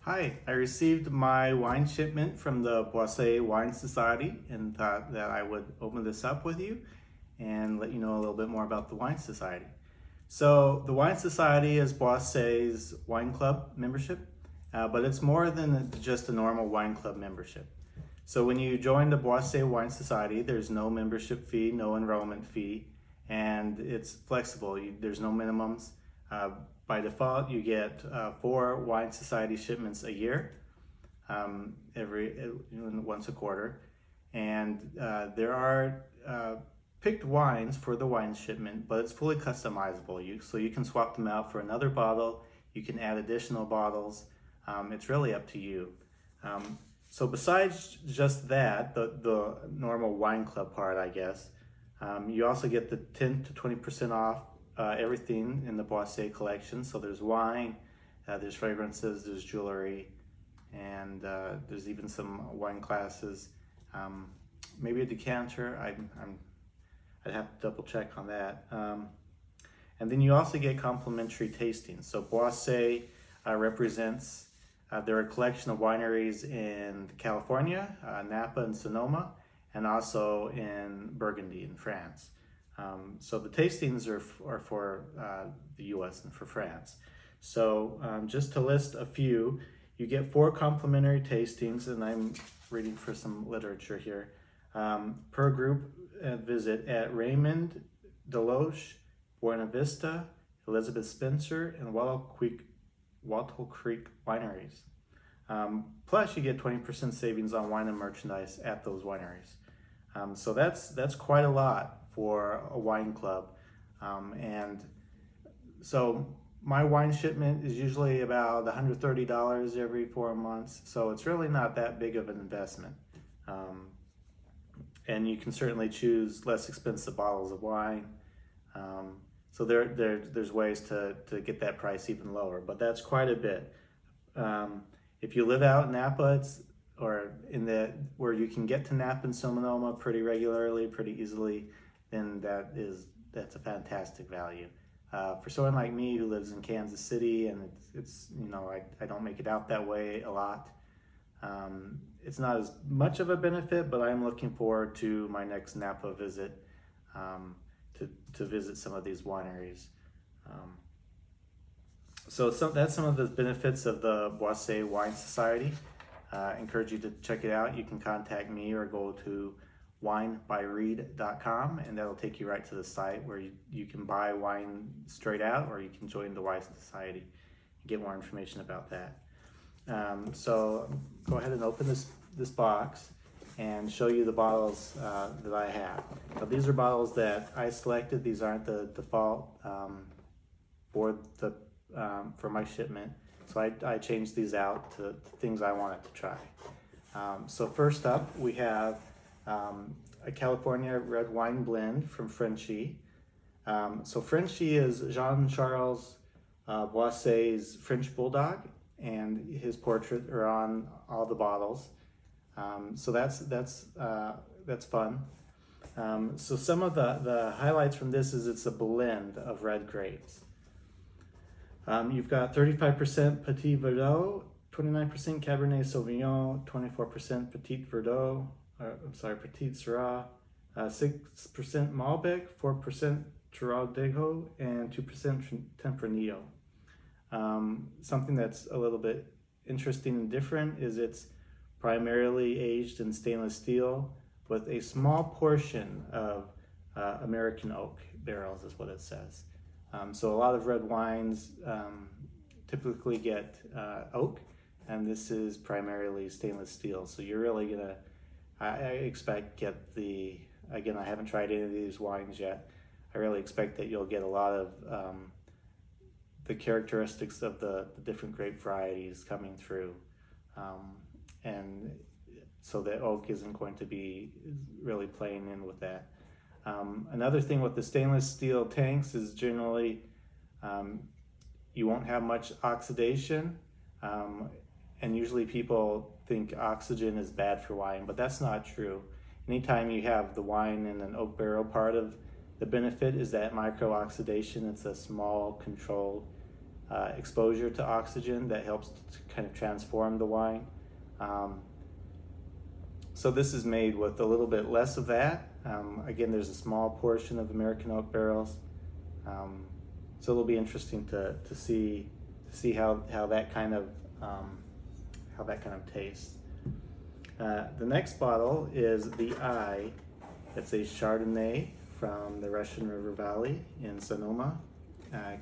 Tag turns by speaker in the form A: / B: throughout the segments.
A: Hi, I received my wine shipment from the Boisset Wine Society and thought that I would open this up with you and let you know a little bit more about the Wine Society. So the Wine Society is Boisset's wine club membership, but it's more than just a normal wine club membership. So when you join the Boisset Wine Society, there's no membership fee, no enrollment fee, and it's flexible. There's no minimums. By default, you get 4 Wine Society shipments a year, once a quarter, and there are picked wines for the wine shipment, but it's fully customizable. So you can swap them out for another bottle. You can add additional bottles. It's really up to you. So besides just that, the normal wine club part, I guess, you also get the 10 to 20% off everything in the Boisset collection. So there's wine, there's fragrances, there's jewelry, and there's even some wine glasses. Maybe a decanter. I'd have to double check on that. And then you also get complimentary tastings. So Boisset represents they're a collection of wineries in California, Napa and Sonoma, and also in Burgundy in France. So the tastings are for the US and for France. So just to list a few, you get 4 complimentary tastings, and I'm reading for some literature here, per group visit at Raymond, DeLoach, Buena Vista, Elizabeth Spencer, and Wattle Creek wineries. Plus you get 20% savings on wine and merchandise at those wineries. So that's quite a lot for a wine club. And so my wine shipment is usually about $130 every 4 months. So it's really not that big of an investment. And you can certainly choose less expensive bottles of wine. So there's ways to get that price even lower, but that's quite a bit. If you live out in Napa, where you can get to Napa and Sonoma pretty regularly, pretty easily, then that's a fantastic value. For someone like me who lives in Kansas City, and it's I don't make it out that way a lot, it's not as much of a benefit, but I'm looking forward to my next Napa visit to visit some of these wineries. So that's some of the benefits of the Boisset Wine Society. I encourage you to check it out. You can contact me or go to winebyreed.com, and that'll take you right to the site where you can buy wine straight out, or you can join the Wine Society and get more information about that. So go ahead and open this box and show you the bottles that I have. Now, these are bottles that I selected. These aren't the default for my shipment. So I changed these out to things I wanted to try. So first up, we have a California red wine blend from Frenchie. So Frenchie is Jean-Charles Boisset's French bulldog, and his portrait are on all the bottles. So that's fun. So some of the highlights from this is it's a blend of red grapes. You've got 35% Petit Verdot, 29% Cabernet Sauvignon, 24% Petit Verdot, Petit Syrah, 6% Malbec, 4% Chardonnay, and 2% Tempranillo. Something that's a little bit interesting and different is it's primarily aged in stainless steel with a small portion of American oak barrels, is what it says. So a lot of red wines typically get oak, and this is primarily stainless steel. So you're really gonna, I expect, again, I haven't tried any of these wines yet. I really expect that you'll get a lot of the characteristics of the different grape varieties coming through. And so the oak isn't going to be really playing in with that. Another thing with the stainless steel tanks is generally you won't have much oxidation, and usually people think oxygen is bad for wine, but that's not true. Anytime you have the wine in an oak barrel, part of the benefit is that micro-oxidation. It's a small controlled exposure to oxygen that helps to kind of transform the wine. So this is made with a little bit less of that. Again, there's a small portion of American oak barrels. So it'll be interesting to see how that kind of tastes. The next bottle is the Eye. It's a Chardonnay from the Russian River Valley in Sonoma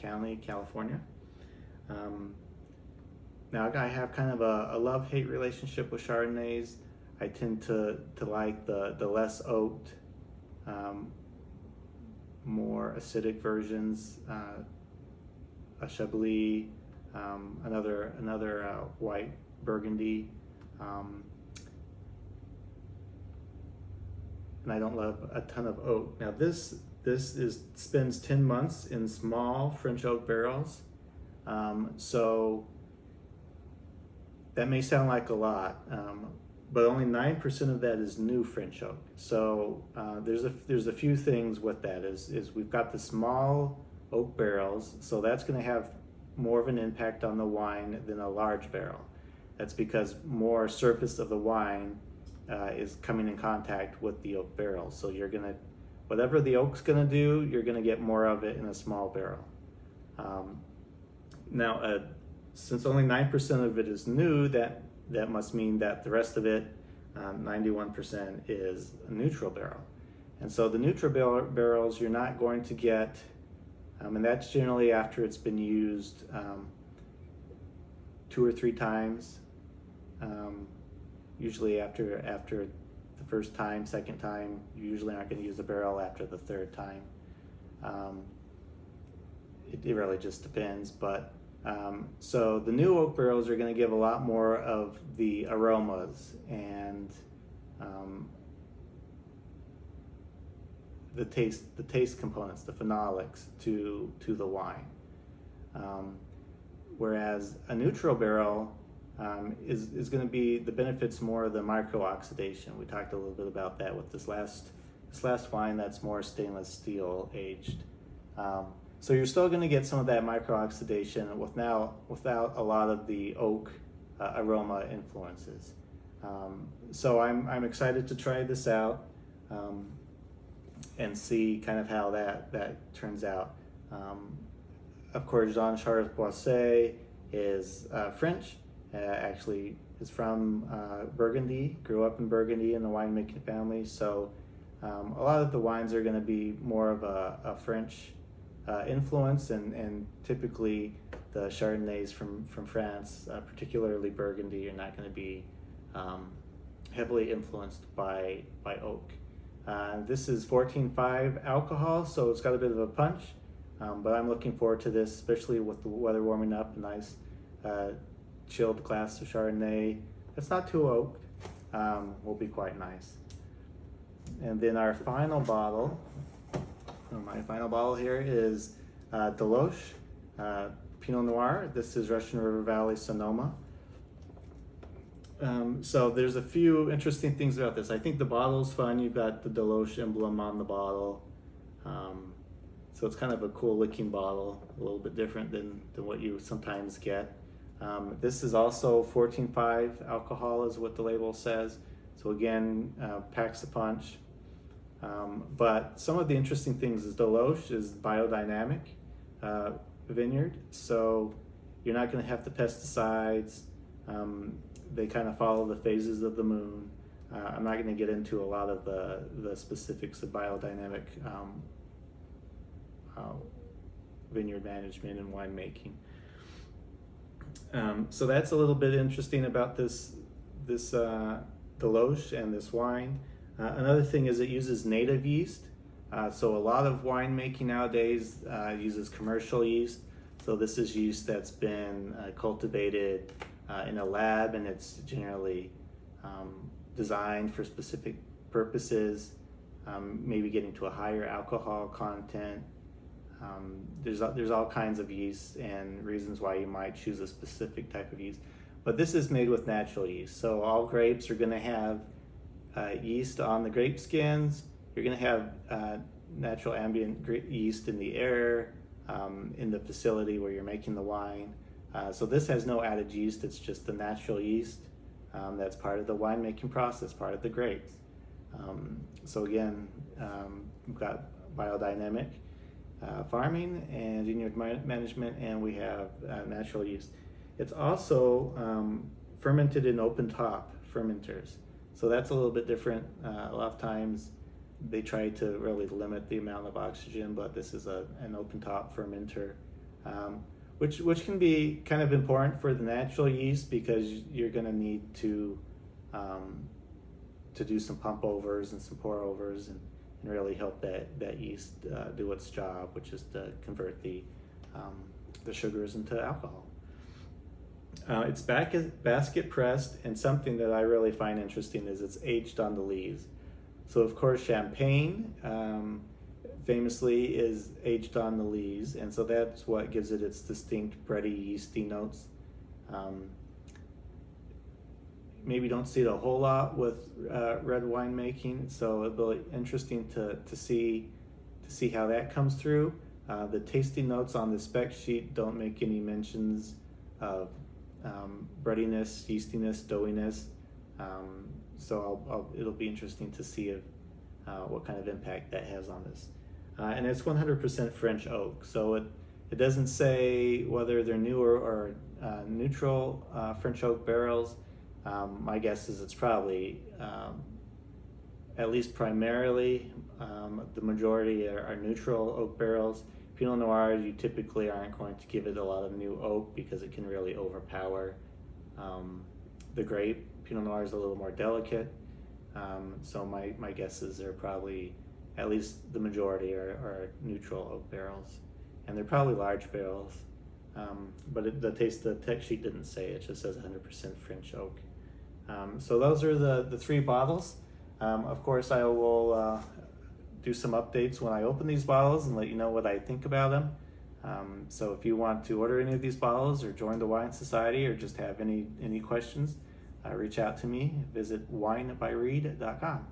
A: County, California. Now I have kind of a love-hate relationship with Chardonnays. I tend to like the less oaked, more acidic versions, a Chablis, another white Burgundy, and I don't love a ton of oak. Now this spends 10 months in small French oak barrels, so that may sound like a lot, but only 9% of that is new French oak. So there's a few things with that. Is we've got the small oak barrels, so that's going to have more of an impact on the wine than a large barrel. That's because more surface of the wine is coming in contact with the oak barrel. So you're gonna, whatever the oak's gonna do, you're gonna get more of it in a small barrel. Now, since only 9% of it is new, that must mean that the rest of it, 91%, is a neutral barrel. And so the neutral barrels, you're not going to get, and that's generally after it's been used 2 or 3 times. Usually after the first time, second time, you usually aren't going to use a barrel after the 3rd time. It really just depends, but so the new oak barrels are going to give a lot more of the aromas and the taste components, the phenolics to the wine. Whereas a neutral barrel is going to be, the benefits more of the micro-oxidation. We talked a little bit about that with this last wine that's more stainless steel aged. So you're still going to get some of that micro-oxidation without a lot of the oak aroma influences. So I'm excited to try this out and see kind of how that turns out. Of course, Jean-Charles Boisset is French. Actually is from Burgundy, grew up in Burgundy in the winemaking family. So a lot of the wines are going to be more of a French influence, and typically the Chardonnays from France, particularly Burgundy, are not going to be heavily influenced by oak. This is 14.5 alcohol, so it's got a bit of a punch, but I'm looking forward to this, especially with the weather warming up. A nice chilled glass of Chardonnay that's not too oaked will be quite nice. And then our final bottle, my final bottle here is DeLoach Pinot Noir. This is Russian River Valley, Sonoma. So there's a few interesting things about this. I think the bottle's fun. You've got the DeLoach emblem on the bottle. So it's kind of a cool looking bottle, a little bit different than what you sometimes get. This is also 14.5 alcohol is what the label says. So again, packs a punch. But some of the interesting things is DeLoach is biodynamic vineyard. So you're not going to have the pesticides. They kind of follow the phases of the moon. I'm not going to get into a lot of the specifics of biodynamic vineyard management and winemaking. So that's a little bit interesting about this DeLoach and this wine. Another thing is it uses native yeast. So a lot of winemaking nowadays uses commercial yeast. So this is yeast that's been cultivated in a lab, and it's generally designed for specific purposes, maybe getting to a higher alcohol content. There's all kinds of yeast and reasons why you might choose a specific type of yeast. But this is made with natural yeast. So all grapes are going to have yeast on the grape skins. You're going to have natural ambient yeast in the air. in the facility where you're making the wine. So this has no added yeast, it's just the natural yeast that's part of the winemaking process, part of the grapes. So again, we've got biodynamic farming and vineyard management, and we have natural yeast. It's also fermented in open top fermenters. So that's a little bit different. A lot of times they try to really limit the amount of oxygen, but this is an open top fermenter, which can be kind of important for the natural yeast, because you're going to need to do some pump overs and some pour overs and really help that yeast do its job, which is to convert the sugars into alcohol. It's basket pressed, and something that I really find interesting is it's aged on the lees. So of course champagne famously is aged on the lees, and so that's what gives it its distinct bready, yeasty notes. Maybe don't see it a whole lot with red wine making, so it'll be interesting to see how that comes through. The tasting notes on the spec sheet don't make any mentions of breadiness, yeastiness, doughiness. So it'll be interesting to see what kind of impact that has on this. And it's 100% French oak, so it doesn't say whether they're newer or neutral French oak barrels. My guess is it's probably, at least primarily, the majority are neutral oak barrels. Pinot Noir, you typically aren't going to give it a lot of new oak because it can really overpower the grape. Pinot Noir is a little more delicate, so my guess is they're probably, at least the majority are neutral oak barrels, and they're probably large barrels. But the tech sheet didn't say, it just says 100% French oak. So those are the three bottles. Of course, I will do some updates when I open these bottles and let you know what I think about them. So if you want to order any of these bottles or join the Wine Society or just have any questions, reach out to me. Visit winebyreed.com.